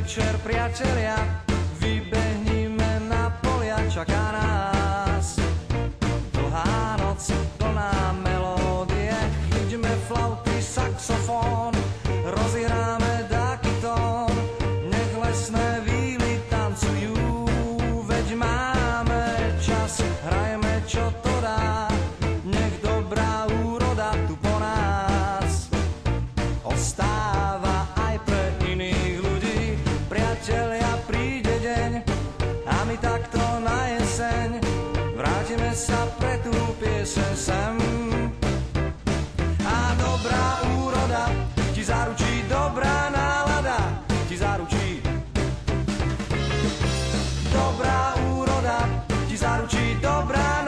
večer, priatelia, vybehnime na polia, čaká nás dlhá noc, plná melódie, chyťme flauty, saxofón, rozihráme dáky tón, nech lesné víly tancujú, veď máme čas, hrajme čo to dá, nech dobrá úroda tu po nás ostáva aj pre iných ľudí. Priatelia, príde deň a my takto na jeseň vrátime sa pre tú pieseň sem. A dobrá úroda ti zaručí, dobrá nálada ti zaručí. Dobrá úroda ti zaručí, dobrá